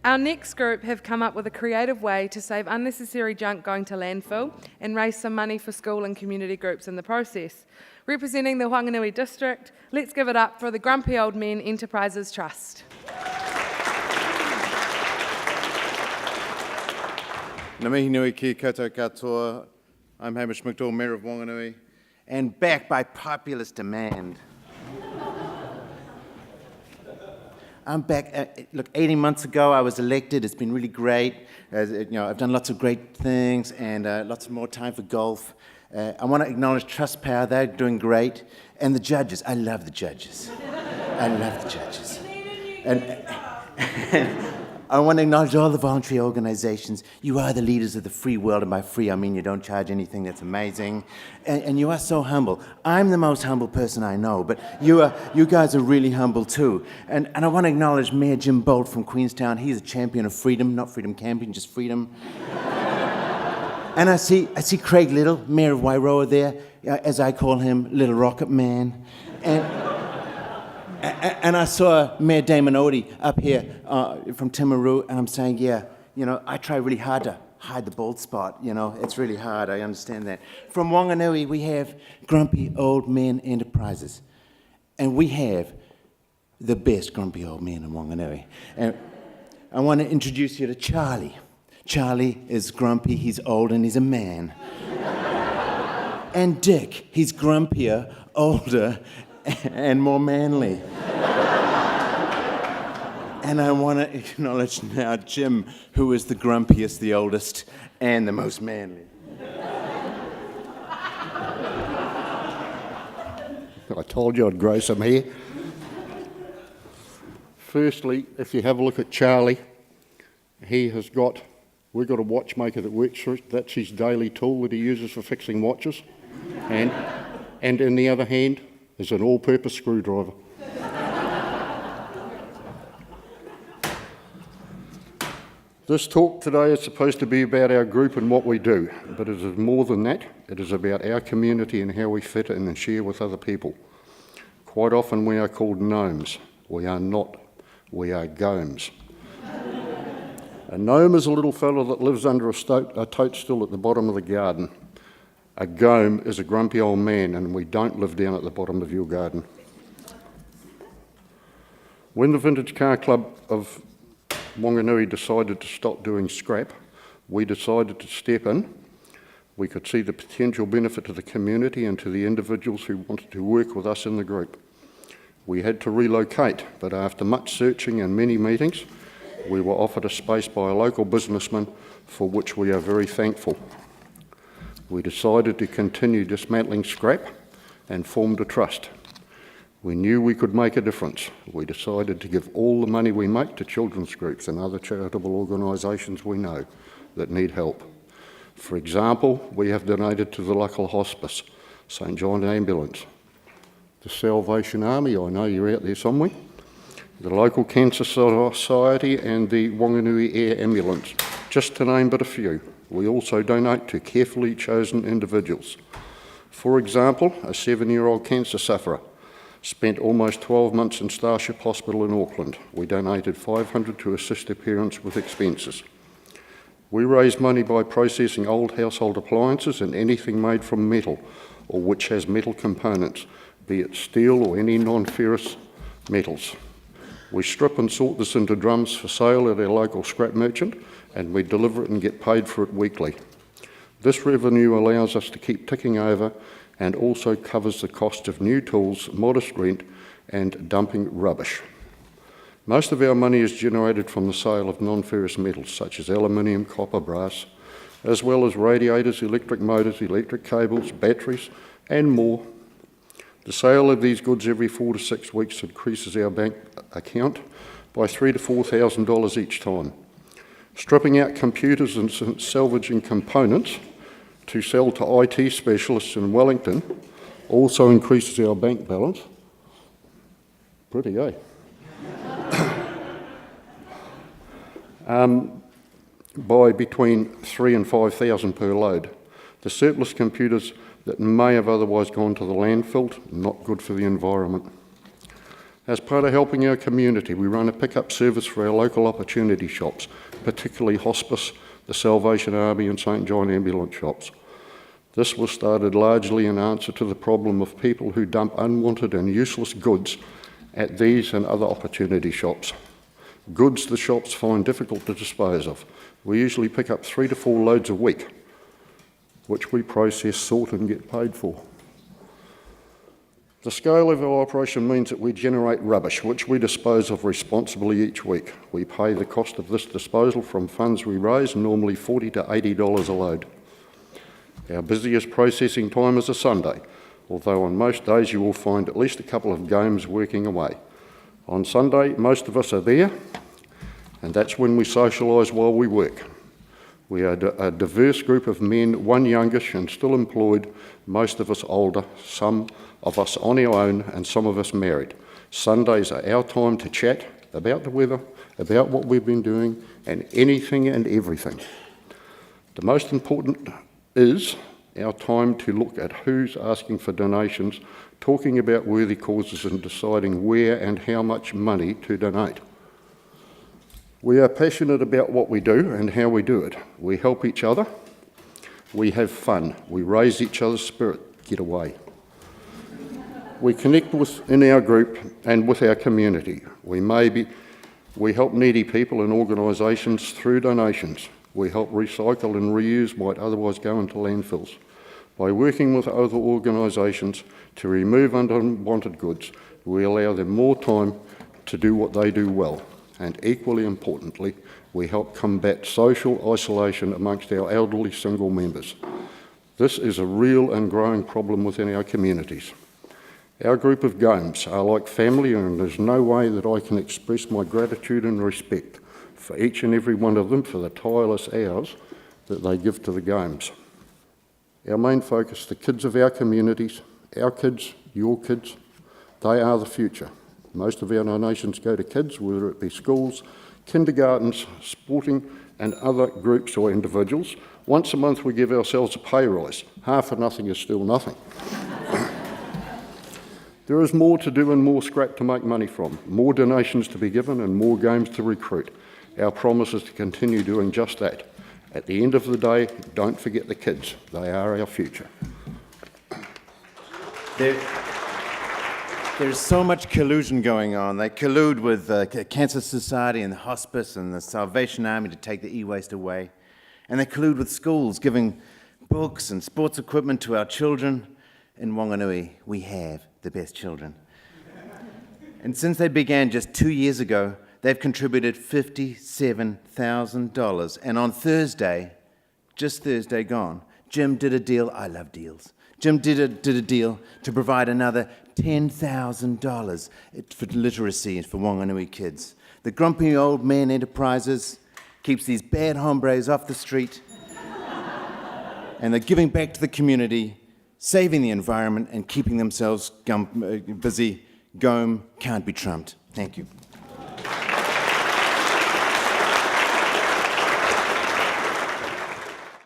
Our next group have come up with a creative way to save unnecessary junk going to landfill and raise some money for school and community groups in the process. Representing the Whanganui district, let's give it up for the Grumpy Old Men Enterprises Trust. Ngā mihi nui ki koutou katoa. I'm Hamish McDowell, Mayor of Whanganui, and backed by populist demand. I'm back. Look, 18 months ago I was elected. It's been really great. I've done lots of great things and lots more time for golf. I want to acknowledge Trustpower. They're doing great. And the judges. I love the judges. I love the judges. And I want to acknowledge all the voluntary organizations. You are the leaders of the free world, and by free I mean you don't charge anything. That's amazing. And you are so humble. I'm the most humble person I know, but you guys are really humble too. And I want to acknowledge Mayor Jim Bolt from Queenstown. He's a champion of freedom, not freedom camping, just freedom. And I see Craig Little, Mayor of Wairoa there, as I call him, Little Rocket Man. And I saw Mayor Damon Odie up here from Timaru, and I'm saying, yeah, I try really hard to hide the bald spot, it's really hard, I understand that. From Whanganui, we have Grumpy Old Men Enterprises, and we have the best grumpy old men in Whanganui. And I want to introduce you to Charlie. Charlie is grumpy, he's old, and he's a man. And Dick, he's grumpier, older, and more manly. And I want to acknowledge now Jim, who is the grumpiest, the oldest, and the most manly. I told you I'd grow some hair. Firstly, if you have a look at Charlie, we've got a watchmaker that works for it. That's his daily tool that he uses for fixing watches. And in the other hand, is an all-purpose screwdriver. This talk today is supposed to be about our group and what we do, but it is more than that. It is about our community and how we fit in and share with other people. Quite often we are called gnomes. We are not. We are GOMEs. A gnome is a little fellow that lives under a toadstool at the bottom of the garden. A GOME is a grumpy old man, and we don't live down at the bottom of your garden. When the Vintage Car Club of Whanganui decided to stop doing scrap, we decided to step in. We could see the potential benefit to the community and to the individuals who wanted to work with us in the group. We had to relocate, but after much searching and many meetings, we were offered a space by a local businessman, for which we are very thankful. We decided to continue dismantling scrap and formed a trust. We knew we could make a difference. We decided to give all the money we make to children's groups and other charitable organisations we know that need help. For example, we have donated to the local hospice, St John Ambulance, the Salvation Army, I know you're out there somewhere, the local Cancer Society and the Whanganui Air Ambulance, just to name but a few. We also donate to carefully chosen individuals. For example, a 7-year-old cancer sufferer spent almost 12 months in Starship Hospital in Auckland. We donated $500 to assist their parents with expenses. We raise money by processing old household appliances and anything made from metal or which has metal components, be it steel or any non-ferrous metals. We strip and sort this into drums for sale at our local scrap merchant, and we deliver it and get paid for it weekly. This revenue allows us to keep ticking over and also covers the cost of new tools, modest rent, and dumping rubbish. Most of our money is generated from the sale of non-ferrous metals such as aluminium, copper, brass, as well as radiators, electric motors, electric cables, batteries, and more. The sale of these goods every 4 to 6 weeks increases our bank account by $3,000 to $4,000 each time. Stripping out computers and salvaging components to sell to IT specialists in Wellington also increases our bank balance. Pretty, eh? By between $3,000 and $5,000 per load. The surplus computers that may have otherwise gone to the landfill, not good for the environment. As part of helping our community, we run a pick-up service for our local opportunity shops, particularly Hospice, the Salvation Army and St John ambulance shops. This was started largely in answer to the problem of people who dump unwanted and useless goods at these and other opportunity shops. Goods the shops find difficult to dispose of. We usually pick up 3 to 4 loads a week, which we process, sort and get paid for. The scale of our operation means that we generate rubbish, which we dispose of responsibly each week. We pay the cost of this disposal from funds we raise, normally $40 to $80 a load. Our busiest processing time is a Sunday, although on most days you will find at least a couple of GOMEs working away. On Sunday, most of us are there, and that's when we socialise while we work. We are a diverse group of men, one youngish and still employed, most of us older, some of us on our own and some of us married. Sundays are our time to chat about the weather, about what we've been doing, and anything and everything. The most important is our time to look at who's asking for donations, talking about worthy causes and deciding where and how much money to donate. We are passionate about what we do and how we do it. We help each other, we have fun, we raise each other's spirit, get away. We connect in our group and with our community. We help needy people and organisations through donations. We help recycle and reuse what otherwise go into landfills. By working with other organisations to remove unwanted goods, we allow them more time to do what they do well. And equally importantly, we help combat social isolation amongst our elderly single members. This is a real and growing problem within our communities. Our group of GOMEs are like family, and there's no way that I can express my gratitude and respect for each and every one of them for the tireless hours that they give to the GOMEs. Our main focus, the kids of our communities, our kids, your kids, they are the future. Most of our donations go to kids, whether it be schools, kindergartens, sporting and other groups or individuals. Once a month we give ourselves a pay rise. Half for nothing is still nothing. There is more to do and more scrap to make money from, more donations to be given and more GOMEs to recruit. Our promise is to continue doing just that. At the end of the day, don't forget the kids. They are our future. There's so much collusion going on. They collude with the Cancer Society and the Hospice and the Salvation Army to take the e-waste away. And they collude with schools, giving books and sports equipment to our children. In Whanganui, we have the best children. And since they began just 2 years ago, they've contributed $57,000. And on Thursday, just Thursday gone, Jim did a deal. I love deals. Jim did a deal to provide another $10,000 for literacy for Whanganui kids. The Grumpy Old Man Enterprises keeps these bad hombres off the street, and they're giving back to the community, saving the environment, and keeping themselves busy. GOME can't be trumped. Thank you.